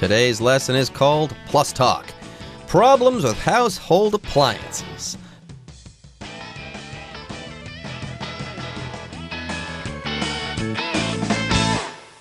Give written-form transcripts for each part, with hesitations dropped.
Today's lesson is called Plus Talk, Problems with Household Appliances.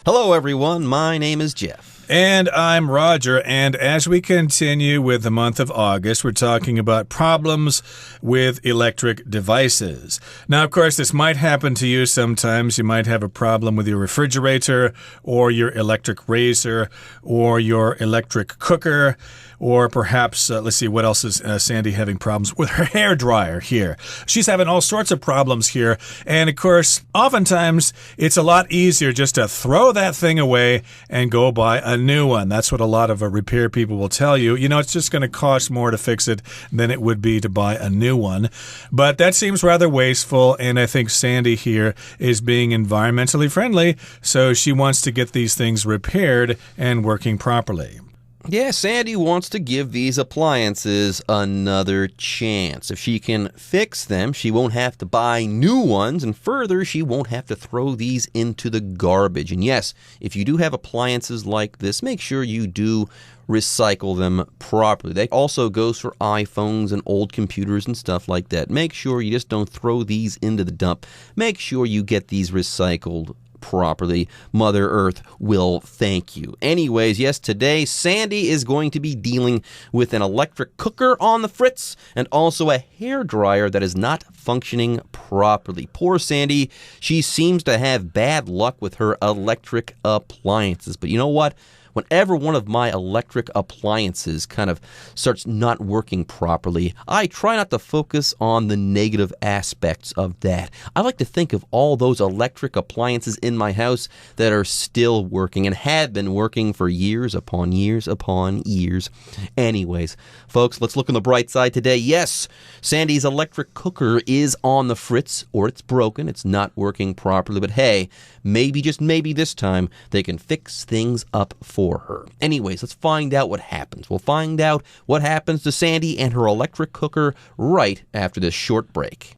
Hello, everyone. My name is Jeff. And I'm Roger, and as we continue with the month of August, we're talking about problems with electric devices. Now, of course, this might happen to you sometimes. You might have a problem with your refrigerator, or your electric razor, or your electric cooker, or perhaps, let's see, what else is Sandy having problems with? Her hairdryer here. She's having all sorts of problems here, and of course, oftentimes, it's a lot easier just to throw that thing away and go buy a new one. That's what a lot of repair people will tell you. You know, it's just going to cost more to fix it than it would be to buy a new one. But that seems rather wasteful, and I think Sandy here is being environmentally friendly, so she wants to get these things repaired and working properly. Yeah, Sandy wants to give these appliances another chance. If she can fix them, she won't have to buy new ones, and further, she won't have to throw these into the garbage. And yes, if you do have appliances like this, make sure you do recycle them properly. That also goes for iPhones and old computers and stuff like that. Make sure you just don't throw these into the dump. Make sure you get these recycled properly. Mother Earth will thank you. Anyways, yes, today Sandy is going to be dealing with an electric cooker on the fritz and also a hairdryer that is not functioning properly. Poor Sandy, she seems to have bad luck with her electric appliances. But you know what? Whenever one of my electric appliances kind of starts not working properly, I try not to focus on the negative aspects of that. I like to think of all those electric appliances in my house that are still working and have been working for years upon years upon years. Anyways, folks, let's look on the bright side today. Yes, Sandy's electric cooker is on the fritz, or it's broken. It's not working properly. But hey, maybe, just maybe this time, they can fix things up for her. Anyways, let's find out what happens. We'll find out what happens to Sandy and her electric cooker right after this short break.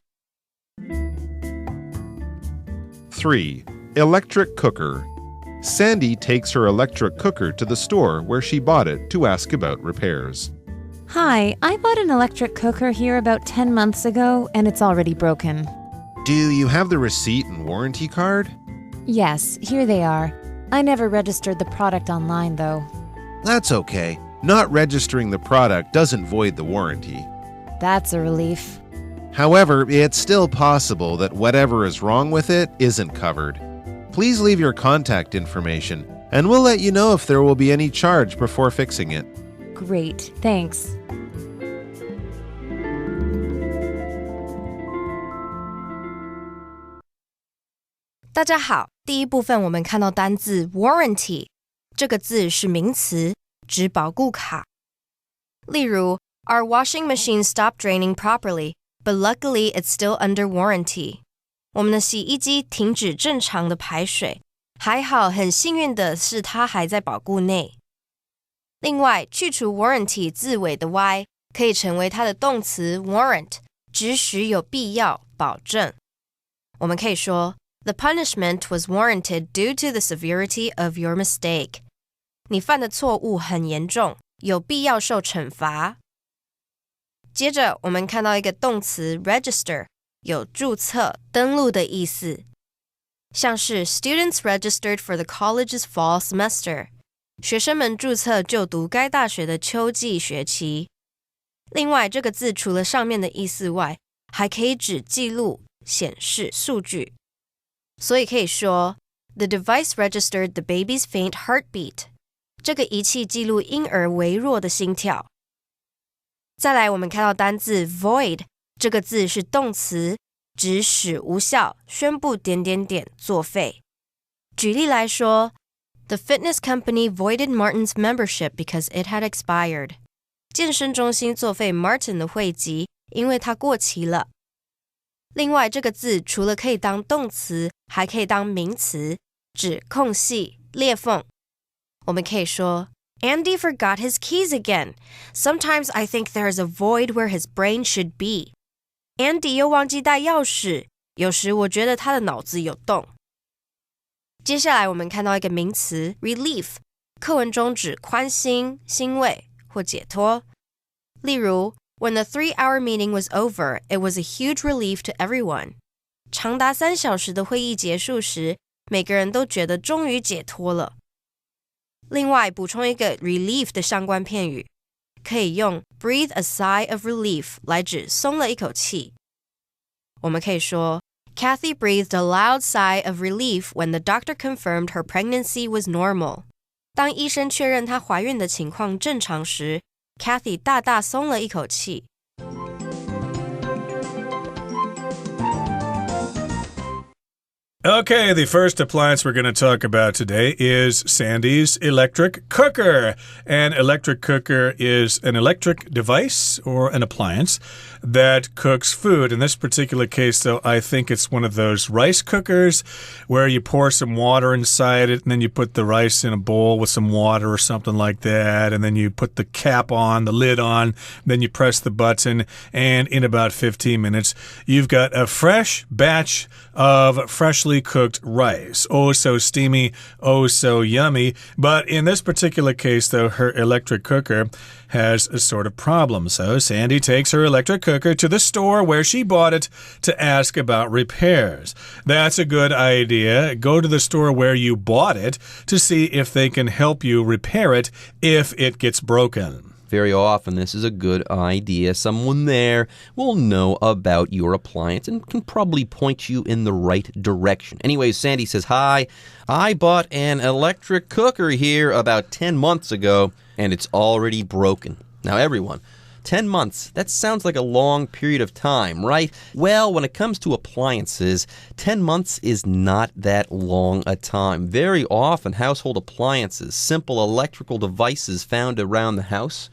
3. Electric cooker. Sandy takes her electric cooker to the store where she bought it to ask about repairs. Hi, I bought an electric cooker here about 10 months ago, and it's already broken. Do you have the receipt and warranty card? Yes, here they are. I never registered the product online, though. That's okay. Not registering the product doesn't void the warranty. That's a relief. However, it's still possible that whatever is wrong with it isn't covered. Please leave your contact information, and we'll let you know if there will be any charge before fixing it. Great, thanks.大家好，第一部分我们看到单字 warranty 这个字是名词，指保固卡。例如 Our washing machine stopped draining properly, but luckily it's still under warranty. 我们的洗衣机停止正常的排水，还好很幸运的是它还在保固内。另外，去除 warranty 字尾的 y 可以成为它的动词 warrant， 指使有必要、保证。我们可以说The punishment was warranted due to the severity of your mistake. 你犯的错误很严重，有必要受惩罚。接着，我们看到一个动词 register， 有注册、登录的意思。像是 Students registered for the college's fall semester. 学生们注册就读该大学的秋季学期。另外，这个字除了上面的意思外，还可以指记录、显示数据。所以可以说 The device registered the baby's faint heartbeat. 这个仪器记录婴儿微弱的心跳。再来我们看到单字 void 这个字是动词，指使无效，宣布……作废。举例来说 The fitness company voided Martin's membership because it had expired. 健身中心作废 Martin 的会籍，因为它过期了。另外，这个字除了可以当动词，还可以当名词，指空隙、裂缝。我们可以说 Andy forgot his keys again. Sometimes I think there is a void where his brain should be. Andy 又忘记带钥匙，有时我觉得他的脑子有洞。接下来我们看到一个名词 relief，课文中指宽心、欣慰或解脱。例如 When the 3-hour meeting was over, it was a huge relief to everyone. 长达3小时的会议结束时，每个人都觉得终于解脱了。另外，补充一个 relief 的相关片语，可以用 breathe a sigh of relief 来指松了一口气。我们可以说 Kathy breathed a loud sigh of relief when the doctor confirmed her pregnancy was normal. 当医生确认她怀孕的情况正常时， Kathy 大大松了一口气。Okay, the first appliance we're going to talk about today is Sandy's electric cooker. An electric cooker is an electric device or an appliance that cooks food. In this particular case, though, I think it's one of those rice cookers where you pour some water inside it and then you put the rice in a bowl with some water or something like that, and then you put the cap on, the lid on, then you press the button, and in about 15 minutes, you've got a fresh batch of freshly cooked rice. Oh, so steamy, oh, so yummy. But in this particular case, though, her electric cooker has a sort of problem. So Sandy takes her electric cooker to the store where she bought it to ask about repairs. That's a good idea. Go to the store where you bought it to see if they can help you repair it if it gets broken. Very often, this is a good idea. Someone there will know about your appliance and can probably point you in the right direction. Anyways, Sandy says, Hi, I bought an electric cooker here about 10 months ago, and it's already broken. Now, everyone, 10 months, that sounds like a long period of time, right? Well, when it comes to appliances, 10 months is not that long a time. Very often, household appliances, simple electrical devices found around the house,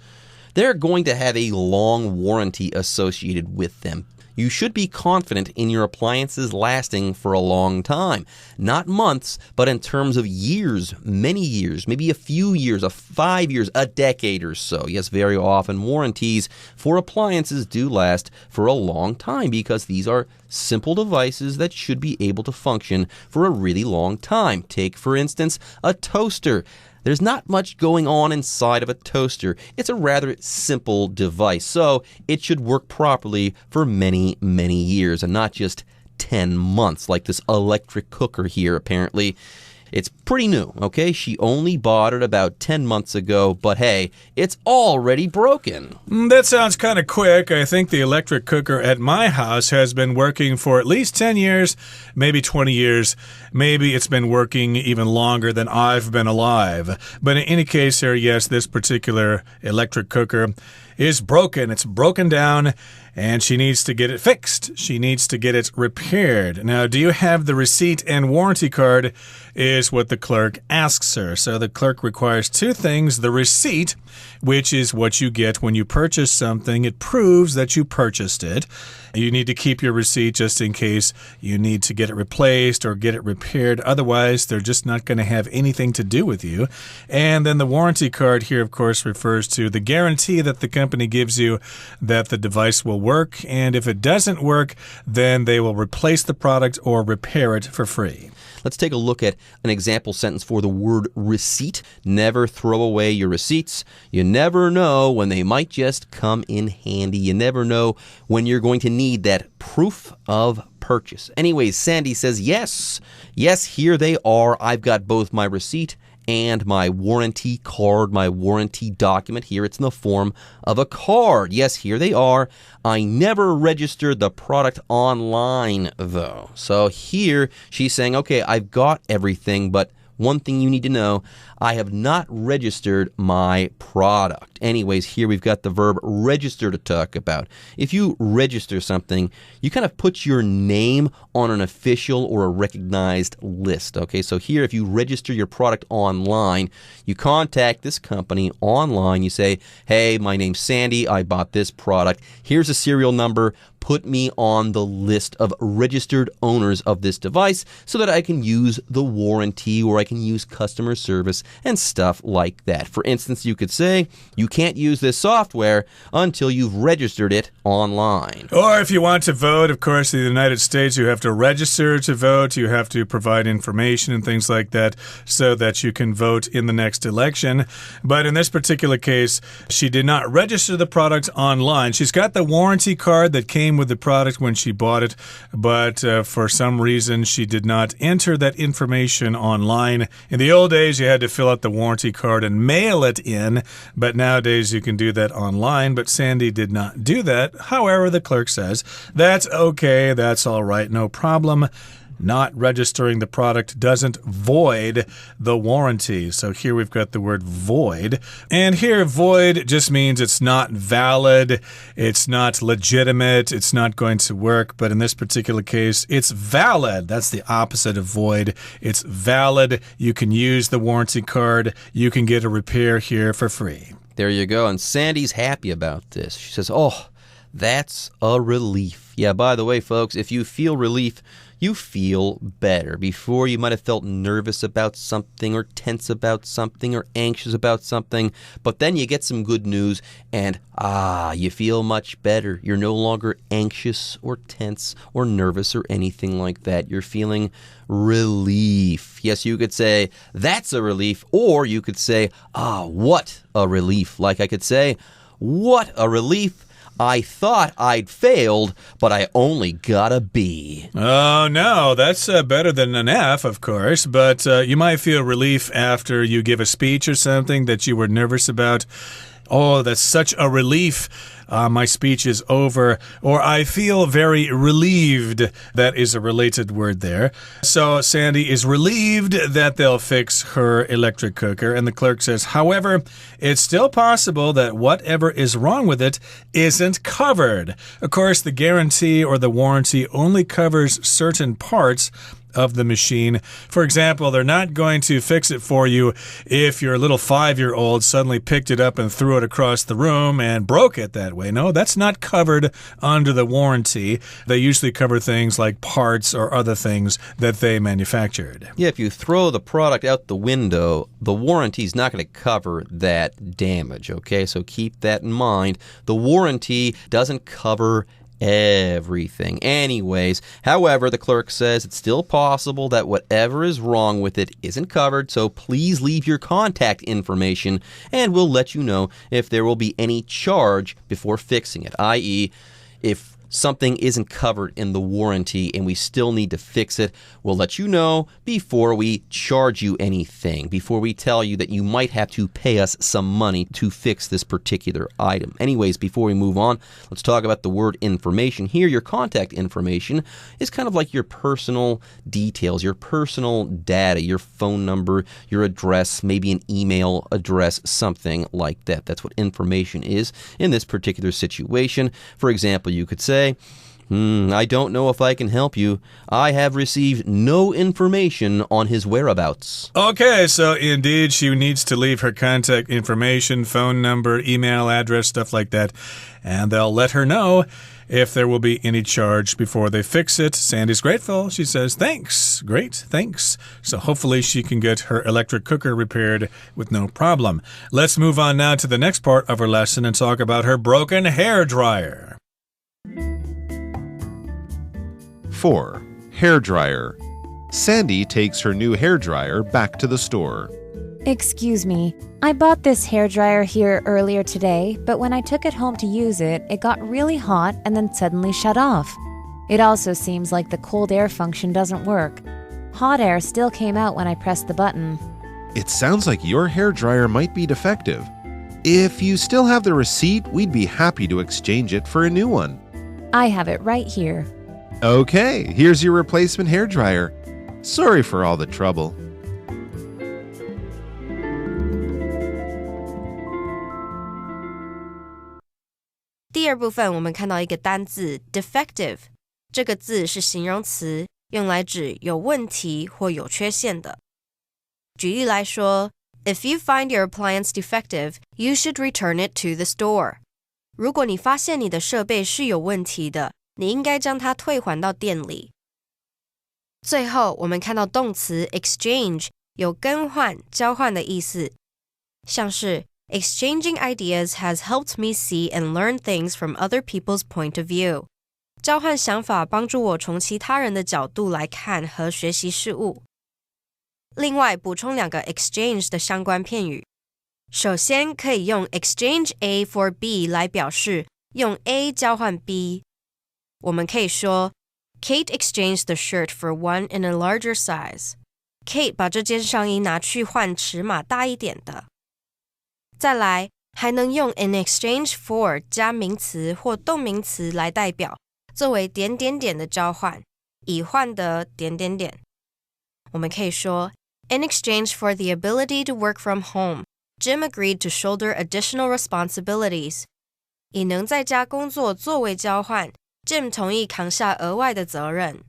they're going to have a long warranty associated with them. You should be confident in your appliances lasting for a long time. Not months, but in terms of years, many years, maybe a few years, 5 years, a decade or so. Yes, very often warranties for appliances do last for a long time because these are simple devices that should be able to function for a really long time. Take, for instance, a toaster. There's not much going on inside of a toaster. It's a rather simple device, so it should work properly for many, many years and not just 10 months like this electric cooker here, apparently. It's pretty new, okay? She only bought it about 10 months ago, but hey, it's already broken. That sounds kind of quick. I think the electric cooker at my house has been working for at least 10 years, maybe 20 years. Maybe it's been working even longer than I've been alive. But in any case here, yes, this particular electric cooker is broken. It's broken down, and she needs to get it fixed. She needs to get it repaired. Now, do you have the receipt and warranty card is what the clerk asks her. So the clerk requires two things. The receipt, which is what you get when you purchase something. It proves that you purchased it. You need to keep your receipt just in case you need to get it replaced or get it repaired. Otherwise, they're just not going to have anything to do with you. And then the warranty card here, of course, refers to the guarantee that the company gives you that the device will work. And if it doesn't work, then they will replace the product or repair it for free. Let's take a look at an example sentence for the word receipt. Never throw away your receipts. You never know when they might just come in handy. You never know when you're going to need that proof of purchase. Anyways, Sandy says, yes, here they are. I've got both my receipt and my warranty card, my warranty document. Here it's in the form of a card. Yes, here they are. I never registered the product online, though. So here she's saying, okay, I've got everything, but one thing you need to know, I have not registered my product. Anyways, here we've got the verb register to talk about. If you register something, you kind of put your name on an official or a recognized list. Okay, so here if you register your product online, you contact this company online. You say, hey, my name's Sandy. I bought this product. Here's a serial number. put me on the list of registered owners of this device so that I can use the warranty or I can use customer service and stuff like that. For instance, you could say, you can't use this software until you've registered it online. Or if you want to vote, of course, in the United States, you have to register to vote. You have to provide information and things like that so that you can vote in the next election. But in this particular case, she did not register the product online. She's got the warranty card that came with the product when she bought it, but for some reason, she did not enter that information online. In the old days, you had to fill out the warranty card and mail it in, but nowadays you can do that online. But Sandy did not do that. However, the clerk says, that's okay, that's all right, no problem. Not registering the product doesn't void the warranty. So here we've got the word void. And here void just means it's not valid, it's not legitimate, it's not going to work. But in this particular case, it's valid. That's the opposite of void. It's valid. You can use the warranty card. You can get a repair here for free. There you go. And Sandy's happy about this. She says, oh, that's a relief. Yeah, by the way, folks, if you feel relief, you feel better. Before, you might have felt nervous about something or tense about something or anxious about something, but then you get some good news and, you feel much better. You're no longer anxious or tense or nervous or anything like that. You're feeling relief. Yes, you could say, that's a relief, or you could say, what a relief. Like I could say, what a relief. I thought I'd failed, but I only got a B. Oh, no, that's better than an F, of course, but you might feel relief after you give a speech or something that you were nervous about. Oh, that's such a relief. My speech is over. Or I feel very relieved. That is a related word there. So Sandy is relieved that they'll fix her electric cooker. And the clerk says, however, it's still possible that whatever is wrong with it isn't covered. Of course, the guarantee or the warranty only covers certain parts of the machine. For example, they're not going to fix it for you if your little 5-year-old suddenly picked it up and threw it across the room and broke it that way. No, that's not covered under the warranty. They usually cover things like parts or other things that they manufactured. Yeah, if you throw the product out the window, the warranty's not going to cover that damage, okay? So keep that in mind. The warranty doesn't cover everything. Anyways, however, the clerk says it's still possible that whatever is wrong with it isn't covered, so please leave your contact information and we'll let you know if there will be any charge before fixing it, i.e., if something isn't covered in the warranty and we still need to fix it, we'll let you know before we charge you anything, before we tell you that you might have to pay us some money to fix this particular item. Anyways, before we move on, let's talk about the word information. Here, your contact information is kind of like your personal details, your personal data, your phone number, your address, maybe an email address, something like that. That's what information is in this particular situation. For example, you could say, I don't know if I can help you. I have received no information on his whereabouts. Okay, so indeed she needs to leave her contact information, phone number, email address, stuff like that, and they'll let her know if there will be any charge before they fix it. Sandy's grateful. She says, thanks. Great, thanks. So hopefully she can get her electric cooker repaired with no problem. Let's move on now to the next part of our lesson and talk about her broken hairdryer. 4. Hairdryer. Sandy takes her new hairdryer back to the store. Excuse me, I bought this hairdryer here earlier today, but when I took it home to use it, it got really hot and then suddenly shut off. It also seems like the cold air function doesn't work. Hot air still came out when I pressed the button. It sounds like your hairdryer might be defective. If you still have the receipt, we'd be happy to exchange it for a new one. I have it right here. Okay, here's your replacement hairdryer. Sorry for all the trouble. 第二部分我们看到一个单字 defective， 这个字是形容词，用来指有问题或有缺陷的。举例来说 If you find your appliance defective, you should return it to the store. 如果你发现你的设备是有问题的，你应该将它退还到店里。最后，我们看到动词 exchange 有更换、交换的意思，像是 Exchanging ideas has helped me see and learn things from other people's point of view. 交换想法帮助我从其他人的角度来看和学习事物。另外，补充2个 exchange 的相关片语。首先，可以用 exchange A for B 来表示用 A 交换 B。我们可以说 Kate exchanged the shirt for one in a larger size. Kate 把这件上衣拿去换尺码大一点的。再来，还能用 in exchange for 加名词或动名词来代表，作为点点点的交换，以换得点点点。我们可以说 In exchange for the ability to work from home, Jim agreed to shoulder additional responsibilities. 以能在家工作作为交换， Jim 同意扛下额外的责任。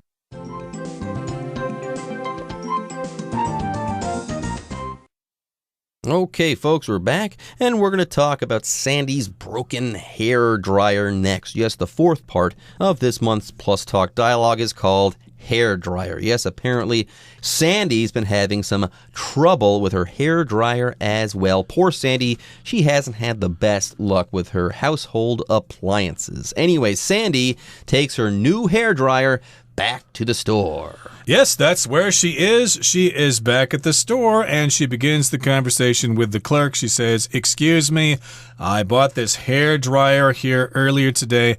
Okay, folks, we're back, and we're going to talk about Sandy's broken hair dryer next. Yes, the fourth part of this month's Plus Talk dialogue is called hair dryer. Yes, apparently Sandy's been having some trouble with her hair dryer as well. Poor Sandy, she hasn't had the best luck with her household appliances. Anyway, Sandy takes her new hair dryer back to the store. Yes, that's where she is. She is back at the store, and she begins the conversation with the clerk. She says, "Excuse me, I bought this hair dryer here earlier today,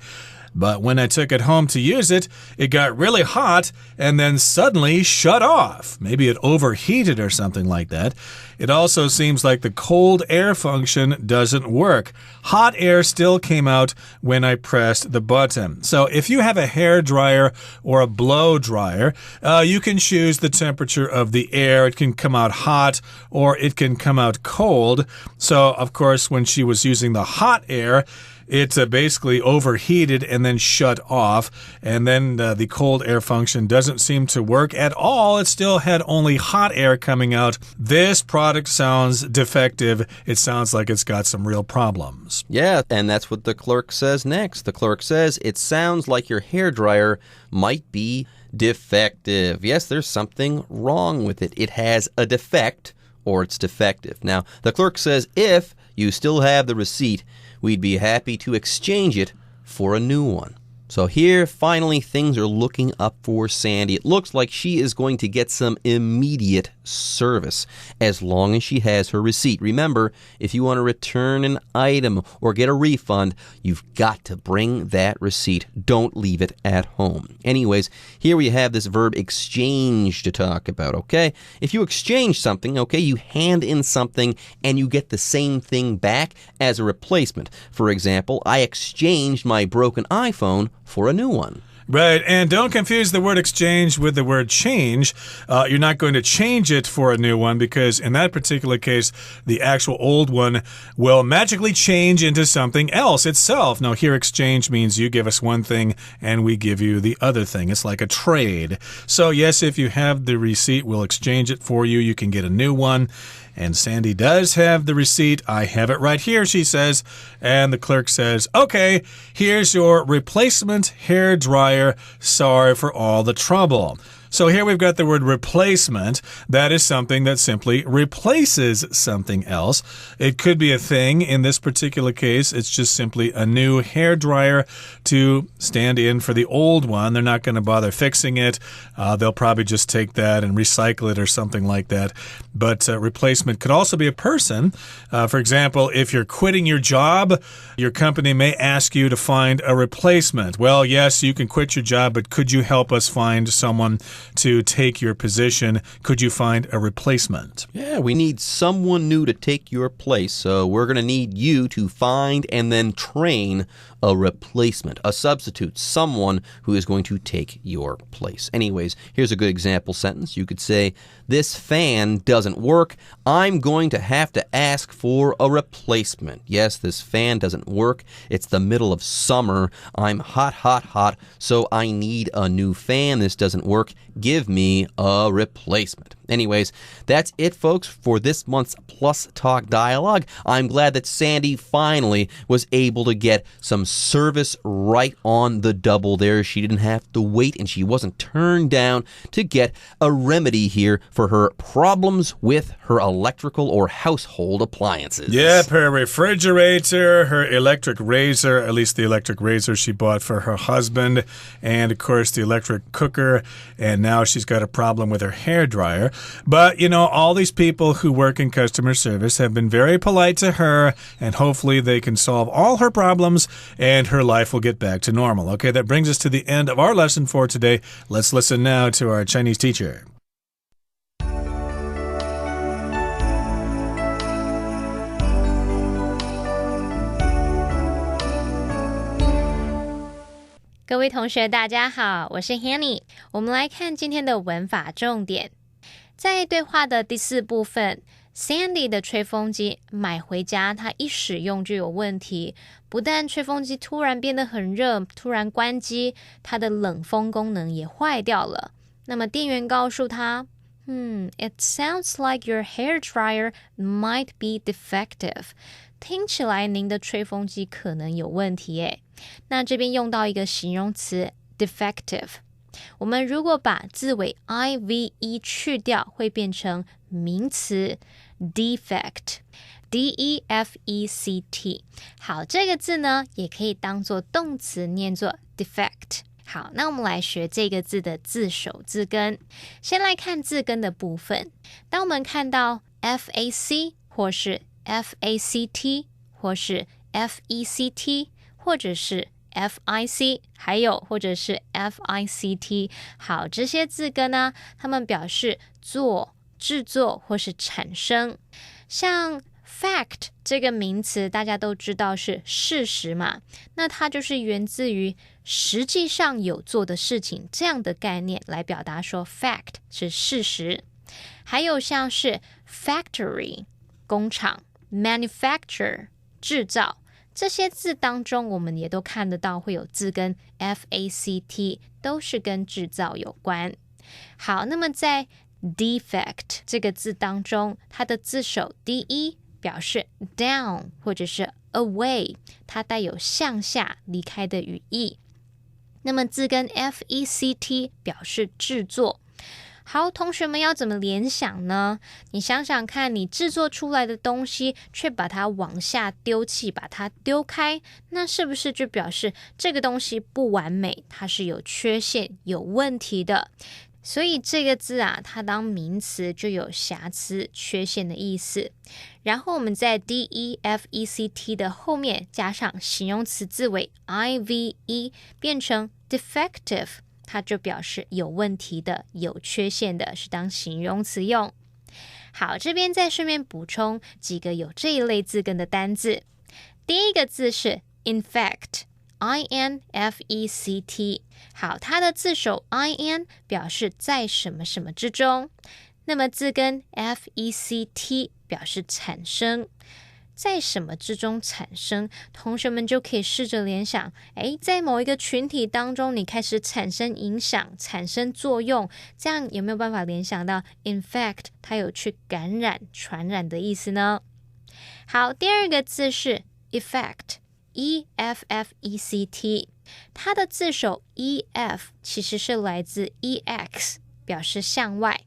but when I took it home to use it, it got really hot and then suddenly shut off. Maybe it overheated or something like that. It also seems like the cold air function doesn't work. Hot air still came out when I pressed the button." So if you have a hair dryer or a blow dryer, you can choose the temperature of the air. It can come out hot or it can come out cold. So, of course, when she was using the hot air, it basically overheated and then shut off. And then the cold air function doesn't seem to work at all. It still had only hot air coming out. This product sounds defective. It sounds like it's got some real problems. Yeah, and that's what the clerk says next. The clerk says, "It sounds like your hairdryer might be defective." Yes, there's something wrong with it. It has a defect or it's defective. Now, the clerk says if you still have the receipt, we'd be happy to exchange it for a new one. So here, finally, things are looking up for Sandy. It looks like she is going to get some immediate service as long as she has her receipt. Remember, if you want to return an item or get a refund, you've got to bring that receipt. Don't leave it at home. Anyways, here we have this verb exchange to talk about, okay? If you exchange something, okay, you hand in something and you get the same thing back as a replacement. For example, I exchanged my broken iPhone for a new one. Right, and don't confuse the word exchange with the word change. You're not going to change it for a new one because in that particular case, the actual old one will magically change into something else itself. Now, here exchange means you give us one thing and we give you the other thing. It's like a trade. So, yes, if you have the receipt, we'll exchange it for you. You can get a new one. And Sandy does have the receipt. I have it right here, she says. And the clerk says, "Okay, here's your replacement hair dryer. Sorry for all the trouble." So here we've got the word replacement. That is something that simply replaces something else. It could be a thing. In this particular case, it's just simply a new hair dryer to stand in for the old one. They're not going to bother fixing it. They'll probably just take that and recycle it or something like that. But replacement could also be a person. For example, if you're quitting your job, your company may ask you to find a replacement. Well, yes, you can quit your job, but could you help us find someone to take your position? Could you find a replacement? Yeah, we need someone new to take your place, so we're going to need you to find and then train a replacement, a substitute, someone who is going to take your place. Anyways, here's a good example sentence. You could say, "This fan doesn't work. I'm going to have to ask for a replacement." Yes, this fan doesn't work. It's the middle of summer. I'm hot, hot, hot, so I need a new fan. This doesn't work. give me a replacement. Anyways, that's it, folks, for this month's Plus Talk Dialogue. I'm glad that Sandy finally was able to get some service right on the double there. She didn't have to wait, and she wasn't turned down to get a remedy here for her problems with her electrical or household appliances. Yep, her refrigerator, her electric razor, at least the electric razor she bought for her husband, and, of course, the electric cooker, and now she's got a problem with her hairdryer. But, you know, all these people who work in customer service have been very polite to her, and hopefully they can solve all her problems, and her life will get back to normal. Okay, that brings us to the end of our lesson for today. Let's listen now to our Chinese teacher. 各位同学大家好，我是 Hanny。 我们来看今天的文法重点。在对话的第4部分， Sandy 的吹风机买回家，它一使用就有问题，不但吹风机突然变得很热，突然关机，它的冷风功能也坏掉了。那么店员告诉他，It sounds like your hairdryer might be defective. 听起来您的吹风机可能有问题耶。那这边用到一个形容词 defective， 我们如果把字尾 ive 去掉，会变成名词 defect， D-E-F-E-C-T。 好，这个字呢也可以当作动词念作 defect。 好，那我们来学这个字的字首字根。先来看字根的部分，当我们看到 F-A-C 或是 F-A-C-T 或是 F-E-C-T 或者是 F-I-C 还有或者是 F-I-C-T， 好，这些字根呢，它们表示做、制作或是产生。像 fact 这个名词大家都知道是事实嘛，那它就是源自于实际上有做的事情这样的概念来表达说 fact 是事实。还有像是 factory 工厂， manufacture 制造，这些字当中我们也都看得到会有字根 F-A-C-T， 都是跟制造有关。好，那么在 defect 这个字当中，它的字首 D-E 表示 down 或者是 away， 它带有向下离开的语义。那么字根 F-E-C-T 表示制作。好，同学们要怎么联想呢？你想想看，你制作出来的东西却把它往下丢弃，把它丢开，那是不是就表示这个东西不完美，它是有缺陷、有问题的？所以这个字啊，它当名词就有瑕疵、缺陷的意思。然后我们在 D-E-F-E-C-T 的后面加上形容词字尾 I-V-E， 变成 defective，它就表示有问题的、有缺陷的，是当形容词用。好，这边再顺便补充几个有这一类字根的单字。第一个字是 infect， I-N-F-E-C-T。 好，它的字首 I-N 表示在什么什么之中，那么字根 F-E-C-T 表示产生。在什么之中产生，同学们就可以试着联想，在某一个群体当中，你开始产生影响、产生作用，这样有没有办法联想到 infect 它有去感染、传染的意思呢？好，第二个字是 effect， E-F-F-E-C-T， 它的字首 E-F 其实是来自 E-X， 表示向外。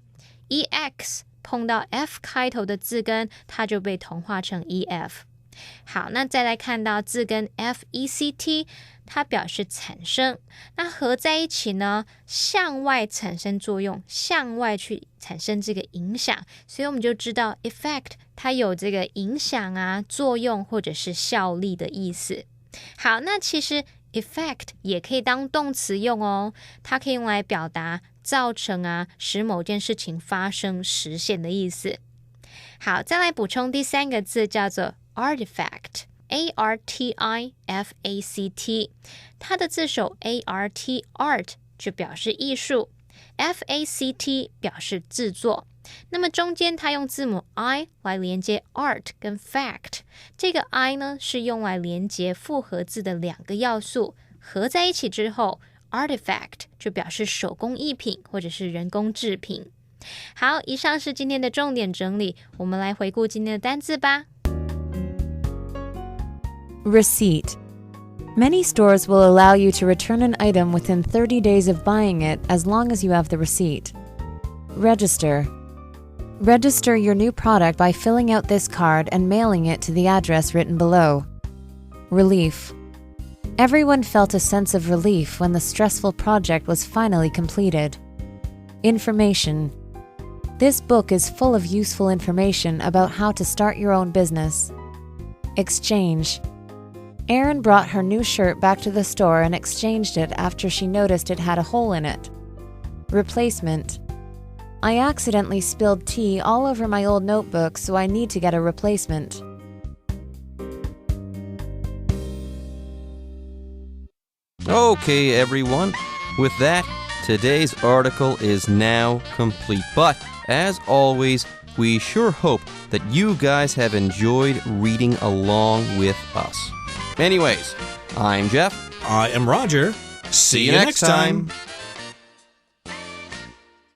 E-X碰到 F 开头的字根，它就被同化成 EF。 好，那再来看到字根 F-E-C-T， 它表示产生，那合在一起呢，向外产生作用，向外去产生这个影响，所以我们就知道 effect 它有这个影响啊、作用或者是效力的意思。好，那其实 effect 也可以当动词用哦，它可以用来表达造成啊，使某件事情发生、实现的意思。好，再来补充第3个字叫做 artifact， A-R-T-I-F-A-C-T， 它的字首 A-R-T art 就表示艺术， F-A-C-T 表示制作。那么中间它用字母 I 来连接 art 跟 fact， 这个 I 呢是用来连接复合字的2个要素，合在一起之后 artifact 就表示手工艺品或者是人工制品。好，以上是今天的重点整理，我们来回顾今天的单字吧。Receipt. Many stores will allow you to return an item within 30 days of buying it as long as you have the receipt. Register. Register your new product by filling out this card and mailing it to the address written below. Relief. Everyone felt a sense of relief when the stressful project was finally completed. Information. This book is full of useful information about how to start your own business. Exchange. Erin brought her new shirt back to the store and exchanged it after she noticed it had a hole in it. Replacement. I accidentally spilled tea all over my old notebook, so I need to get a replacement. Okay, everyone. With that, today's article is now complete. But, as always, we sure hope that you guys have enjoyed reading along with us. Anyways, I'm Jeff. I am Roger. See you next time.